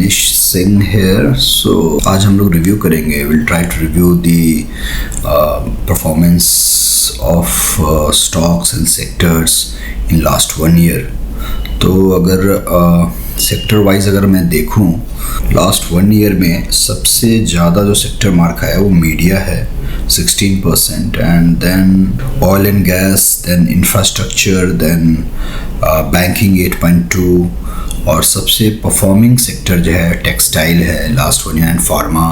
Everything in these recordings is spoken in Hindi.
मनीष सिंह हेयर। सो आज हम लोग रिव्यू करेंगे, will try to review the performance of stocks and sectors in last 1 year. तो अगर सेक्टर वाइज अगर मैं देखूं, लास्ट 1 ईयर में सबसे ज़्यादा जो सेक्टर मार खाया है वो मीडिया है 16%, and then oil and gas, then infrastructure, then banking 8.2, और सबसे परफॉर्मिंग सेक्टर जो है टेक्सटाइल है last 1 year, and pharma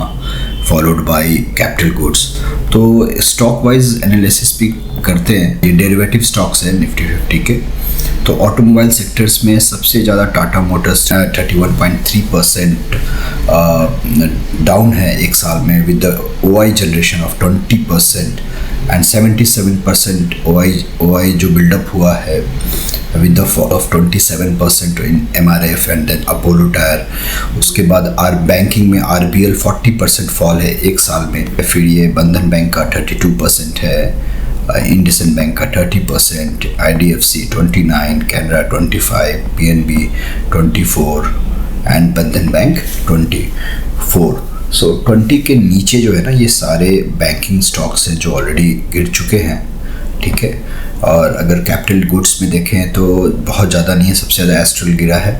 followed by capital goods. तो स्टॉक वाइज एनालिसिस भी करते हैं, ये डेरिवेटिव स्टॉक्स हैं निफ्टी 50 के। तो ऑटोमोबाइल सेक्टर्स में सबसे ज़्यादा टाटा मोटर्स 31.3% डाउन है एक साल में, with the OI generation of 20%, and 77% OI जो बिल्डअप हुआ है with the fall of 27% in MRF and then Apollo tyre. उसके बाद बैंकिंग में RBL 40% फॉल है एक साल में। फिर ये बंधन बैंक का 32% है, इंडसइंड बैंक का 30%, IDFC 29%, कैनरा 25%, PNB 24% एंड बंधन बैंक 24%। सो 20 के नीचे जो है ना, ये सारे बैंकिंग स्टॉक्स हैं जो ऑलरेडी गिर चुके हैं, ठीक है। और अगर कैपिटल गुड्स में देखें तो बहुत ज़्यादा नहीं है, सबसे ज़्यादा एस्ट्रल गिरा है,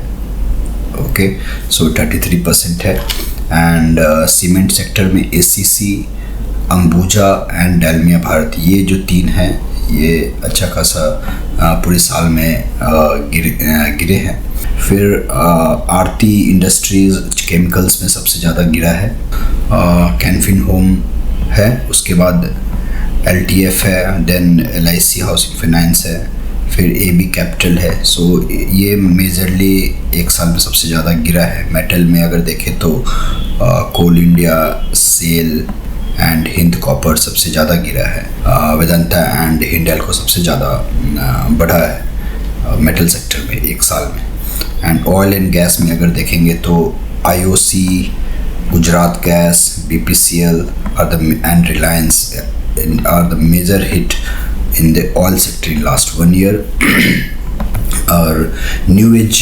ओके, सो 33% है। एंड सीमेंट सेक्टर में ACC, अंबुजा एंड डालमिया भारत, ये जो 3 हैं ये अच्छा खासा पूरे साल में गिरे हैं। फिर आरती इंडस्ट्रीज केमिकल्स में सबसे ज़्यादा गिरा है, कैनफिन होम है, उसके बाद LTF है, देन LIC हाउसिंग फाइनेंस है, फिर AB कैपिटल है। सो ये मेजरली एक साल में सबसे ज़्यादा गिरा है। मेटल में अगर देखें तो कोल इंडिया, सेल एंड हिंद कॉपर सबसे ज़्यादा गिरा है। वेदांता एंड हिंडाल्को सबसे ज़्यादा बढ़ा है मेटल सेक्टर में एक साल में। एंड ऑयल एंड गैस में अगर देखेंगे तो IOC, Gujarat gas, BPCL and Reliance are the major hit in the oil sector in last 1 year. और न्यू एज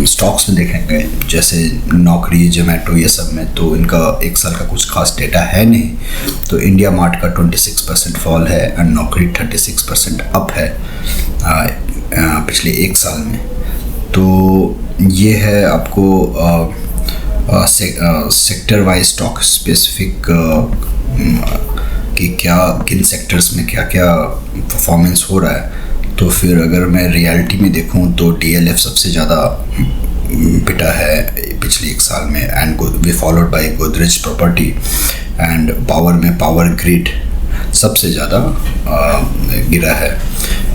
स्टॉक्स में देखेंगे जैसे नौकरी, जोमेटो, ये सब में तो इनका एक साल का कुछ खास डेटा है नहीं। तो इंडिया मार्ट का 26% फॉल है एंड नौकरी 36% अप है पिछले एक साल में। तो ये है आपको सेक्टर वाइज स्टॉक स्पेसिफिक कि क्या किन सेक्टर्स में क्या क्या परफॉर्मेंस हो रहा है। तो फिर अगर मैं रियलिटी में देखूं तो DLF सबसे ज़्यादा पिटा है पिछले एक साल में, and we followed by Godrej property, and power में पावर ग्रिड सबसे ज़्यादा गिरा है।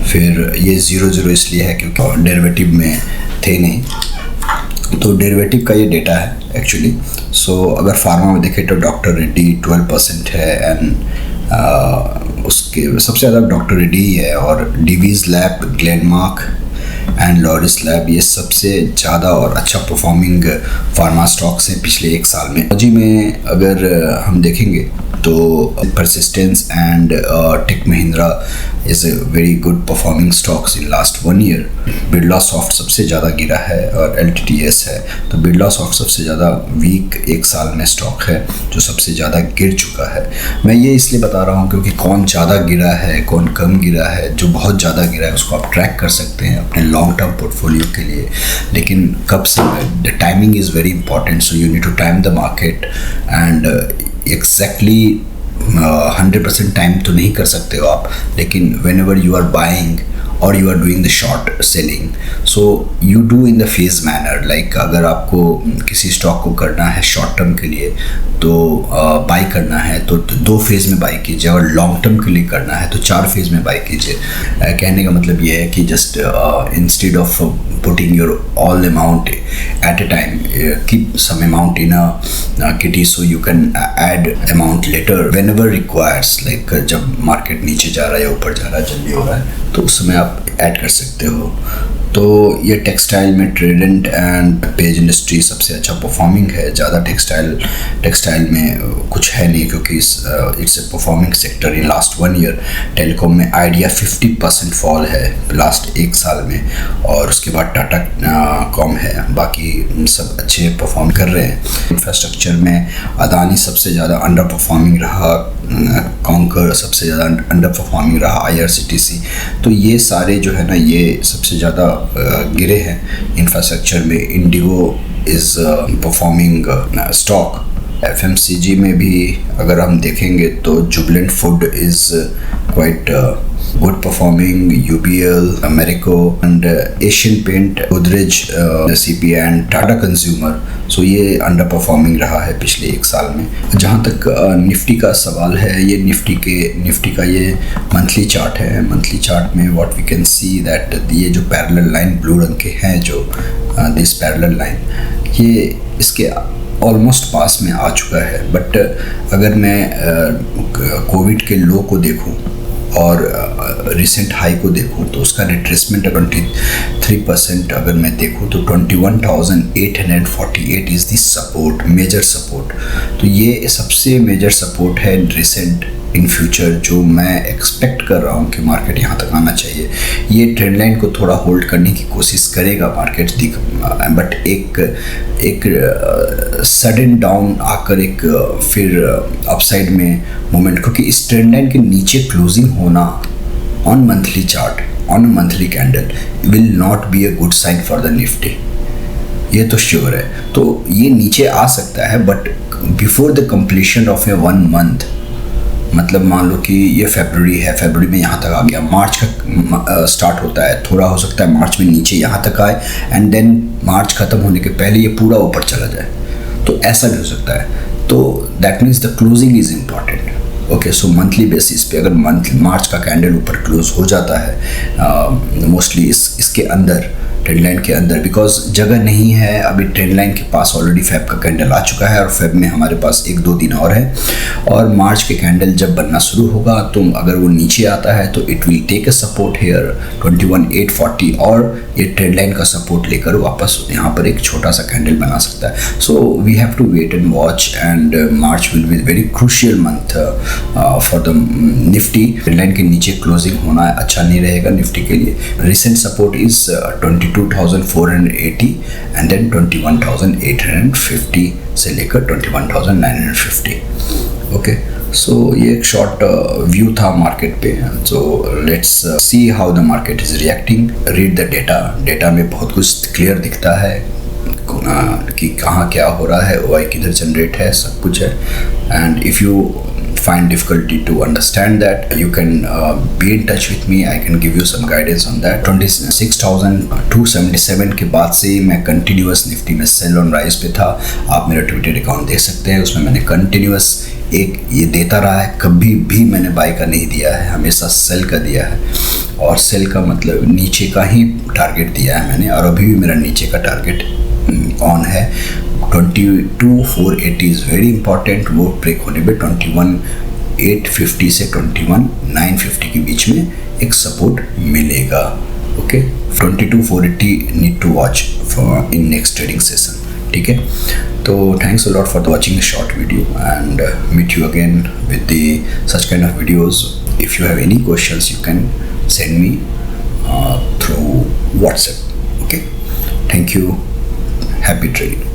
फिर ये 0-0 इसलिए है क्योंकि डेरिवेटिव में थे नहीं, तो डेरिवेटिव का ये डेटा है एक्चुअली। सो अगर फार्मा में देखें तो डॉक्टर रेड्डी 12% है, एंड उसके सबसे ज़्यादा डॉक्टर रेड्डी ही है, और Divi's lab, Glenmark and Laurus lab ये सबसे ज़्यादा और अच्छा परफॉर्मिंग फार्मा स्टॉक्स हैं पिछले एक साल में। टेक्नोलॉजी में अगर हम देखेंगे तो persistence and tech Mahindra is a very good performing stocks in last 1 year. Birlasoft सबसे ज़्यादा गिरा है और LTTS है। तो बिरला सॉफ्ट सबसे ज़्यादा वीक एक साल में स्टॉक है जो सबसे ज़्यादा गिर चुका है। मैं ये इसलिए बता रहा हूँ क्योंकि कौन ज़्यादा गिरा है, कौन कम गिरा है। जो बहुत ज़्यादा गिरा है उसको आप ट्रैक कर सकते हैं अपने लॉन्ग टर्म पोर्टफोलियो के लिए, लेकिन कब से, the timing is very important. So you need to time the market, and exactly 100% time तो नहीं कर सकते हो आप, लेकिन whenever you are buying or you are doing the short selling, so you do in the phase manner. Like अगर आपको किसी स्टॉक को करना है शॉर्ट टर्म के लिए तो बाई करना है तो 2 फेज़ में बाई कीजिए, और लॉन्ग टर्म के लिए करना है तो 4 फेज़ में बाई कीजिए। कहने का मतलब ये है कि just instead of putting your all amount at a time, keep some amount in a kitty so you can add amount later whenever requires. Like जब मार्केट नीचे जा रहा है या ऊपर जा रहा है, जल्दी हो रहा है, तो उस समय आप ऐड कर सकते हो। तो ये टेक्सटाइल में ट्रेडेंट एंड पेज इंडस्ट्री सबसे अच्छा परफॉर्मिंग है। ज़्यादा टेक्सटाइल में कुछ है नहीं, क्योंकि it's a performing sector in last 1 year. Telecom में आइडिया 50% फॉल है लास्ट 1 साल में, और उसके बाद टाटा कॉम है, बाकी सब अच्छे परफॉर्म कर रहे हैं। इंफ्रास्ट्रक्चर में अदानी सबसे ज़्यादा अंडर परफॉर्मिंग रहा, कॉन्कर सबसे ज़्यादा अंडर परफॉर्मिंग रहा, IRCTC। तो ये सारे जो है ना, ये सबसे ज़्यादा गिरे हैं इंफ्रास्ट्रक्चर में। IndiGo is performing stock. FMCG में भी अगर हम देखेंगे तो Jubilant food is quite good performing, UBL, Marico and Asian Paint, Godrej, CP and Tata consumer. So ये अंडर परफॉर्मिंग रहा है पिछले 1 साल में। जहाँ तक निफ्टी का सवाल है, ये निफ्टी का ये मंथली चार्ट है। मंथली चार्ट में what we can see that ये जो पैरेलल लाइन ब्लू रंग के हैं, जो दिस पैरेलल लाइन, ये इसके ऑलमोस्ट पास में आ चुका है। बट अगर मैं कोविड के लो को देखूं और रिसेंट हाई को देखूं, तो उसका रिट्रेसमेंट 23% अगर मैं देखूं तो 21,848 is the support, major support. तो ये सबसे मेजर सपोर्ट है रिसेंट। इन फ्यूचर जो मैं एक्सपेक्ट कर रहा हूँ कि मार्केट यहाँ तक आना चाहिए। ये ट्रेंड लाइन को थोड़ा होल्ड करने की कोशिश करेगा मार्केट, बट एक सडन डाउन आकर एक फिर अपसाइड में मोमेंट, क्योंकि इस ट्रेंड लाइन के नीचे क्लोजिंग होना on monthly chart, on monthly candle will not be a good sign for the Nifty, ये तो श्योर है। तो ये नीचे आ सकता है, but before the completion of A 1 month, मतलब मान लो कि ये फरवरी है, फरवरी में यहाँ तक आ गया, मार्च का स्टार्ट होता है, थोड़ा हो सकता है मार्च में नीचे यहाँ तक आए, एंड देन मार्च ख़त्म होने के पहले ये पूरा ऊपर चला जाए, तो ऐसा भी हो सकता है। तो that means the closing is important. Okay, so monthly basis पे अगर मार्च का कैंडल ऊपर क्लोज हो जाता है, मोस्टली इसके अंदर, ट्रेंड लाइन के अंदर, बिकॉज जगह नहीं है अभी। ट्रेंड लाइन के पास ऑलरेडी फेब का कैंडल आ चुका है, और फेब में हमारे पास 1-2 दिन और है, और मार्च के कैंडल जब बनना शुरू होगा, तो अगर वो नीचे आता है तो it will take a support here 21,840, और ये ट्रेंड लाइन का सपोर्ट लेकर वापस यहाँ पर एक छोटा सा कैंडल बना सकता है। So we have to wait and watch, and March will be very crucial month for the Nifty. Trend line के नीचे क्लोजिंग होना अच्छा नहीं रहेगा निफ्टी के लिए। Recent support is 22,480 and then 21,850 से लेकर 21,950। ओके, सो ये एक शॉर्ट व्यू था मार्केट पे। So let's see how the market is reacting. Read the data में बहुत कुछ क्लियर दिखता है कि कहाँ क्या हो रहा है, OI किधर जनरेट है, सब कुछ है। And if you find difficulty to understand that, you can be in touch with me. I can give you some guidance on that. 26,277 के बाद से मैं कंटिन्यूस निफ्टी में सेल ऑन राइज पे था। आप मेरा ट्विटर अकाउंट देख सकते हैं, उसमें मैंने कंटिन्यूस एक ये देता रहा है, कभी भी मैंने बाय का नहीं दिया है, हमेशा सेल का दिया है। और सेल का मतलब नीचे का ही टारगेट दिया है मैंने, और अभी भी मेरा नीचे का टारगेट ऑन है। 22,480 इज़ वेरी इंपॉर्टेंट। वो ब्रेक होने पे 21,850 से 21,950 के बीच में एक सपोर्ट मिलेगा। Okay, 22,480 need to watch for in next trading session. ठीक है, तो thanks a lot for watching a short video, and meet you again with the such kind of videos. If you have any questions, you can send me through WhatsApp. Okay, thank you. Happy trading.